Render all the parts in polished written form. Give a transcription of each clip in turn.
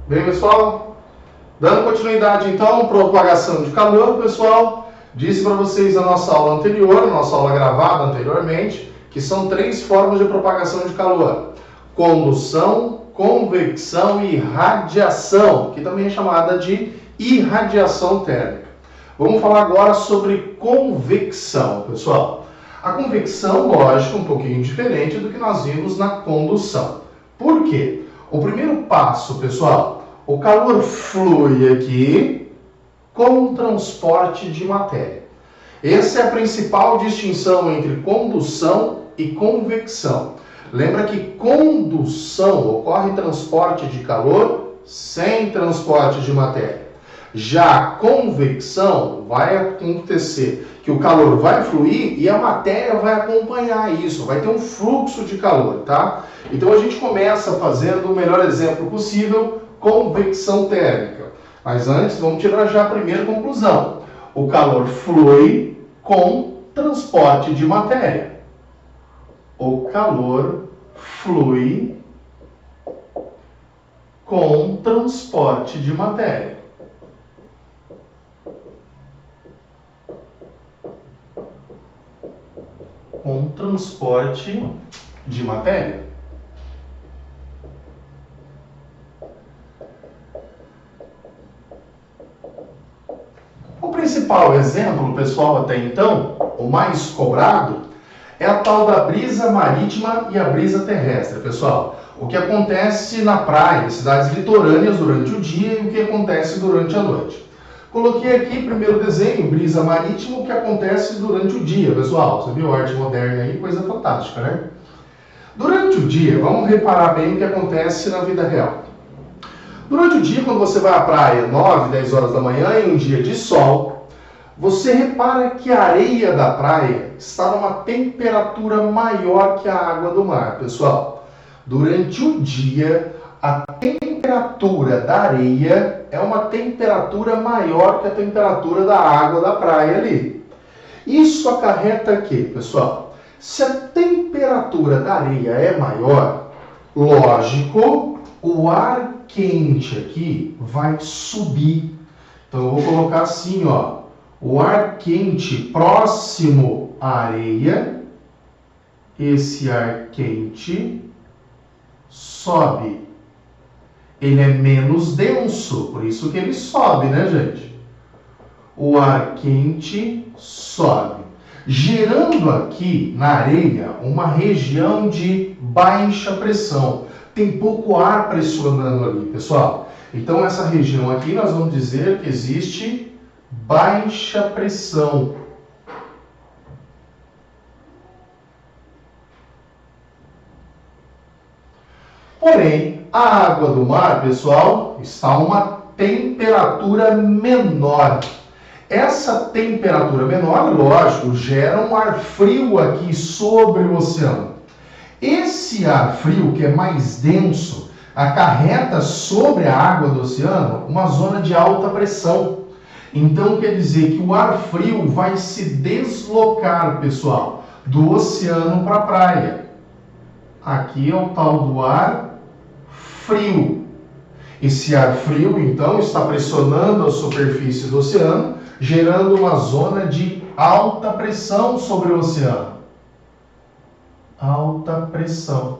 Bem, pessoal? Dando continuidade, então, propagação de calor, pessoal. Disse para vocês na nossa aula anterior, nossa aula gravada anteriormente, que são 3 formas de propagação de calor: condução, convecção e radiação, que também é chamada de irradiação térmica. Vamos falar agora sobre convecção, pessoal. A convecção, lógico, um pouquinho diferente do que nós vimos na condução. Por quê? O primeiro passo, pessoal, o calor flui aqui com transporte de matéria. Essa é a principal distinção entre condução e convecção. Lembra que condução ocorre transporte de calor sem transporte de matéria. Já a convecção vai acontecer que o calor vai fluir e a matéria vai acompanhar isso, vai ter um fluxo de calor, tá? Então a gente começa fazendo o melhor exemplo possível, convecção térmica. Mas antes, vamos tirar já a primeira conclusão. O calor flui com transporte de matéria. O calor flui com transporte de matéria. Com transporte de matéria. O principal exemplo, pessoal, até então, o mais cobrado, é a tal da brisa marítima e a brisa terrestre, pessoal. O que acontece na praia, em cidades litorâneas durante o dia e o que acontece durante a noite. Coloquei aqui, primeiro desenho, brisa marítima, o que acontece durante o dia, pessoal. Você viu a arte moderna aí? Coisa fantástica, né? Durante o dia, vamos reparar bem o que acontece na vida real. Durante o dia, quando você vai à praia 9, 10 horas da manhã, em um dia de sol, você repara que a areia da praia está numa temperatura maior que a água do mar, pessoal. Durante o dia, a temperatura da areia é uma temperatura maior que a temperatura da água da praia ali. Isso acarreta quê, pessoal? Se a temperatura da areia é maior, lógico, o ar quente aqui vai subir. Então eu vou colocar assim, ó, o ar quente próximo à areia, esse ar quente sobe. Ele é menos denso, por isso que ele sobe, né, gente? O ar quente sobe, gerando aqui na areia uma região de baixa pressão. Tem pouco ar pressionando ali, pessoal. Então, essa região aqui, nós vamos dizer que existe baixa pressão. Porém, a água do mar, pessoal, está a uma temperatura menor. Essa temperatura menor, lógico, gera um ar frio aqui sobre o oceano. Esse ar frio, que é mais denso, acarreta sobre a água do oceano uma zona de alta pressão. Então, quer dizer que o ar frio vai se deslocar, pessoal, do oceano para a praia. Aqui é o tal do ar frio. Esse ar frio, então, está pressionando a superfície do oceano, gerando uma zona de alta pressão sobre o oceano. Alta pressão.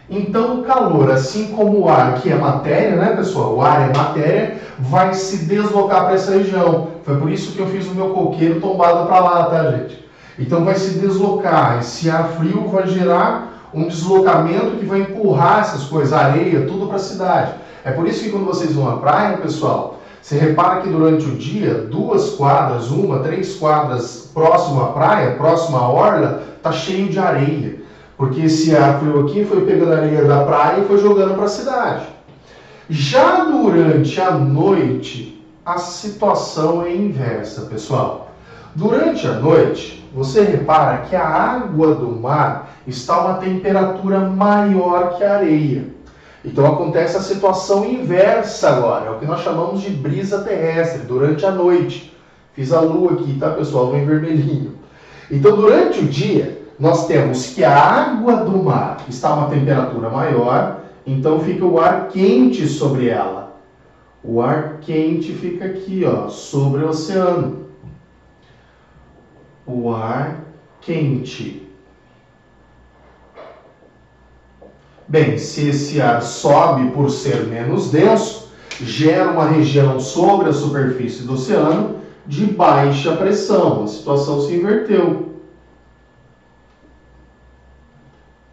Então, o calor, assim como o ar, que é matéria, né, pessoal? O ar é matéria, vai se deslocar para essa região. Foi por isso que eu fiz o meu coqueiro tombado para lá, tá, gente? Então, vai se deslocar. Esse ar frio vai gerar um deslocamento que vai empurrar essas coisas, areia, tudo para a cidade. É por isso que quando vocês vão à praia, pessoal, você repara que durante o dia, 2 quadras, 1, 3 quadras próximo à praia, próximo à orla, tá cheio de areia. Porque esse ar frio aqui foi pegando a areia da praia e foi jogando para a cidade. Já durante a noite, a situação é inversa, pessoal. Durante a noite, você repara que a água do mar está a uma temperatura maior que a areia. Então acontece a situação inversa agora, é o que nós chamamos de brisa terrestre, durante a noite. Fiz a lua aqui, tá, pessoal? Vem vermelhinho. Então, durante o dia, nós temos que a água do mar está a uma temperatura maior Então fica o ar quente sobre ela. O ar quente fica aqui, ó, sobre o oceano. O ar quente. Bem, se esse ar sobe por ser menos denso, gera uma região sobre a superfície do oceano de baixa pressão. A situação se inverteu.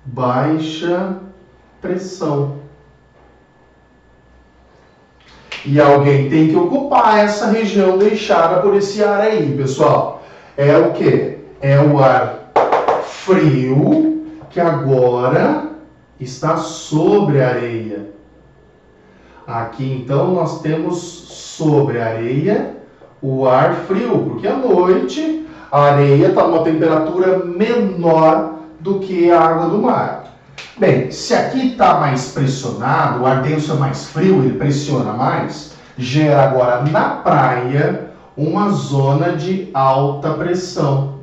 Baixa pressão. E alguém tem que ocupar essa região deixada por esse ar aí, pessoal. É o quê? É o ar frio que agora está sobre a areia. Aqui então nós temos sobre a areia o ar frio, porque à noite a areia está numa temperatura menor do que a água do mar. Bem, se aqui está mais pressionado, o ar denso é mais frio, ele pressiona mais, gera agora na praia uma zona de alta pressão.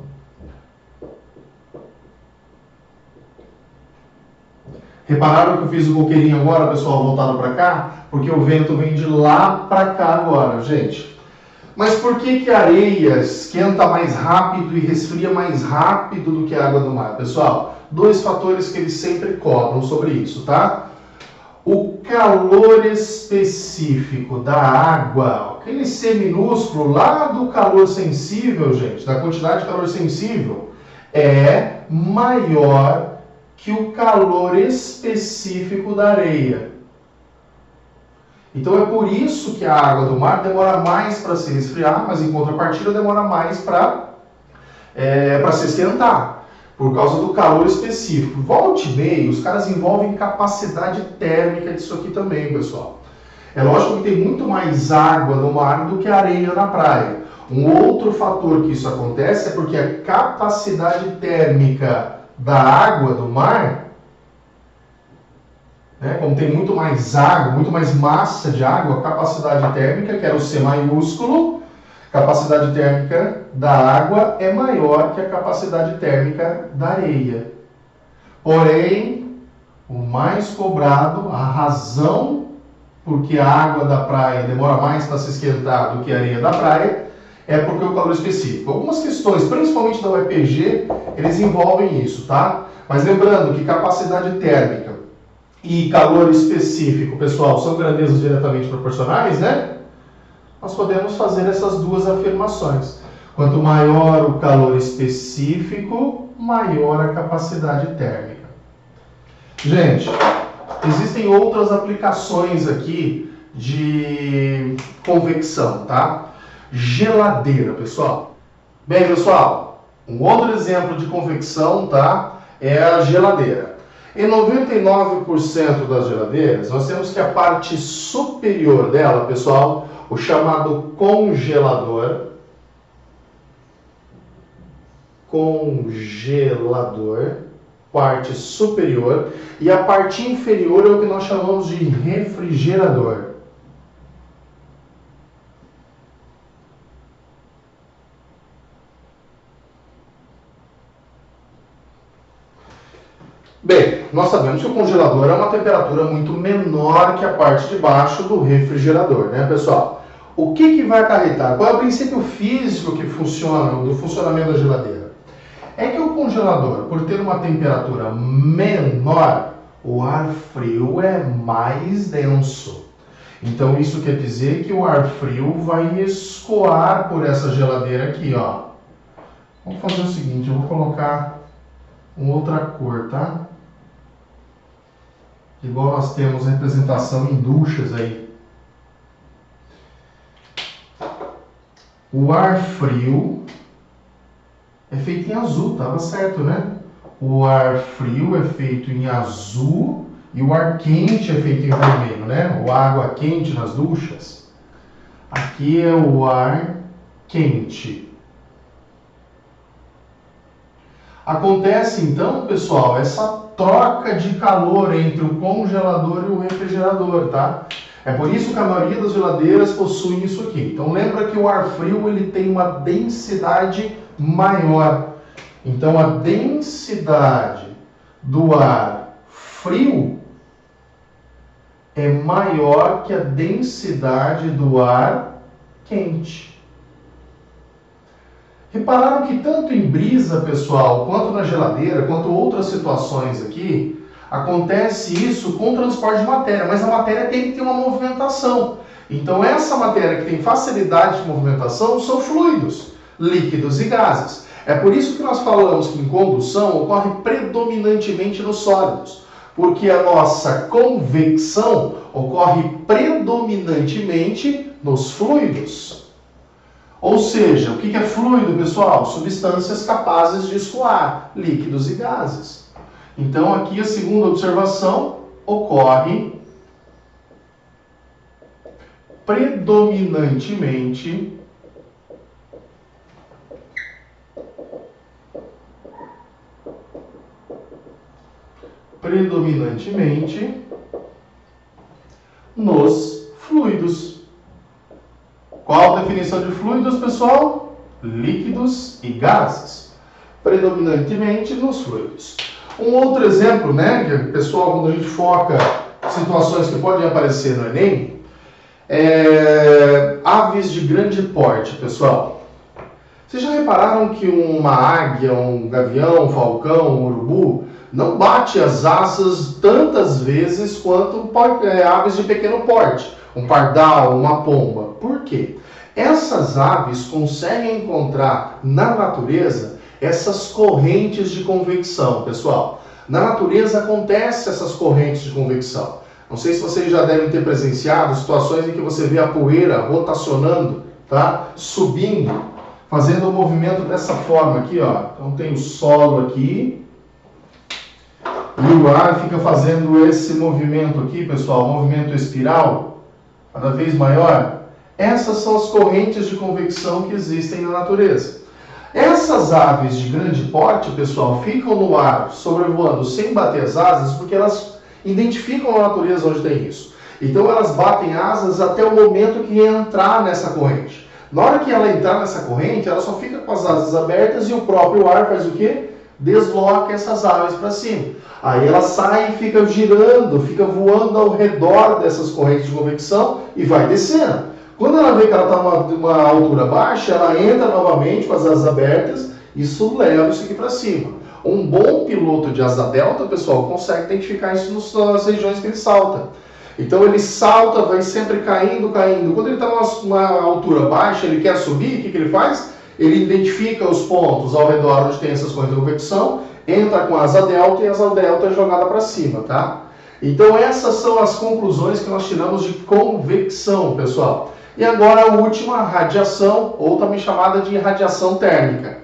Repararam que eu fiz o coqueirinho agora, pessoal, voltado para cá? Porque o vento vem de lá para cá agora, gente. Mas por que a areia esquenta mais rápido e resfria mais rápido do que a água do mar? Pessoal, dois fatores que eles sempre cobram sobre isso, tá? O calor específico da água, aquele C minúsculo lá do calor sensível, gente, da quantidade de calor sensível, é maior que o calor específico da areia. Então é por isso que a água do mar demora mais para se resfriar, mas em contrapartida demora mais para se esquentar, por causa do calor específico. Volte e meia, os caras envolvem capacidade térmica disso aqui também, pessoal. É lógico que tem muito mais água no mar do que areia na praia. Um outro fator que isso acontece é porque a capacidade térmica da água do mar, né, como tem muito mais água, muito mais massa de água, a capacidade térmica, que era o C maiúsculo, capacidade térmica da água é maior que a capacidade térmica da areia. Porém, o mais cobrado, a razão porque a água da praia demora mais para se esquentar do que a areia da praia, é porque o calor específico. Algumas questões, principalmente da UEPG, eles envolvem isso, tá? Mas lembrando que capacidade térmica e calor específico, pessoal, são grandezas diretamente proporcionais, né? Nós podemos fazer essas duas afirmações. Quanto maior o calor específico, maior a capacidade térmica. Gente, existem outras aplicações aqui de convecção, tá? Geladeira, pessoal. Bem, pessoal, um outro exemplo de convecção, tá? É a geladeira. Em 99% das geladeiras, nós temos que a parte superior dela, pessoal, o chamado congelador, parte superior, e a parte inferior é o que nós chamamos de refrigerador. Bem, nós sabemos que o congelador é uma temperatura muito menor que a parte de baixo do refrigerador, né, pessoal? O que vai acarretar? Qual é o princípio físico que funciona, do funcionamento da geladeira? É que o congelador, por ter uma temperatura menor, o ar frio é mais denso. Então isso quer dizer que o ar frio vai escoar por essa geladeira aqui, ó. Vamos fazer o seguinte, eu vou colocar uma outra cor, tá? Igual nós temos representação em duchas aí. O ar frio é feito em azul, tava certo, né? O ar frio é feito em azul e o ar quente é feito em vermelho, né? O água quente nas duchas. Aqui é o ar quente. Acontece então, pessoal, essa troca de calor entre o congelador e o refrigerador, tá? É por isso que a maioria das geladeiras possuem isso aqui. Então lembra que o ar frio ele tem uma densidade maior. Então a densidade do ar frio é maior que a densidade do ar quente. Repararam que tanto em brisa, pessoal, quanto na geladeira, quanto outras situações aqui, acontece isso com o transporte de matéria, mas a matéria tem que ter uma movimentação. Então essa matéria que tem facilidade de movimentação são fluidos, líquidos e gases. É por isso que nós falamos que em condução ocorre predominantemente nos sólidos, porque a nossa convecção ocorre predominantemente nos fluidos. Ou seja, o que é fluido, pessoal? Substâncias capazes de escoar, líquidos e gases. Então, aqui a segunda observação ocorre predominantemente nos fluidos. Qual a definição de fluidos, pessoal? Líquidos e gases. Predominantemente nos fluidos. Um outro exemplo, né, que, pessoal, quando a gente foca situações que podem aparecer no Enem, aves de grande porte, pessoal. Vocês já repararam que uma águia, um gavião, um falcão, um urubu não bate as asas tantas vezes quanto aves de pequeno porte, um pardal, uma pomba. Por quê? Essas aves conseguem encontrar na natureza essas correntes de convecção, pessoal. Na natureza acontecem essas correntes de convecção. Não sei se vocês já devem ter presenciado situações em que você vê a poeira rotacionando, tá? Subindo, fazendo um movimento dessa forma aqui, ó. Então tem o solo aqui e o ar fica fazendo esse movimento aqui, pessoal, movimento espiral, cada vez maior. Essas são as correntes de convecção que existem na natureza. Essas aves de grande porte, pessoal, ficam no ar sobrevoando sem bater as asas porque elas identificam a natureza onde tem isso. Então elas batem asas até o momento que entrar nessa corrente. Na hora que ela entrar nessa corrente, ela só fica com as asas abertas e o próprio ar faz o quê? Desloca essas aves para cima. Aí ela sai e fica girando, fica voando ao redor dessas correntes de convecção e vai descendo. Quando ela vê que ela está numa altura baixa, ela entra novamente com as asas abertas, isso leva isso aqui para cima. Um bom piloto de asa delta, pessoal, consegue identificar isso nas regiões que ele salta. Então ele salta, vai sempre caindo, caindo. Quando ele está numa altura baixa, ele quer subir, o que ele faz? Ele identifica os pontos ao redor onde tem essas correntes de convecção, entra com a asa delta e a asa delta é jogada para cima, tá? Então essas são as conclusões que nós tiramos de convecção, pessoal. E agora a última, radiação, ou também chamada de radiação térmica.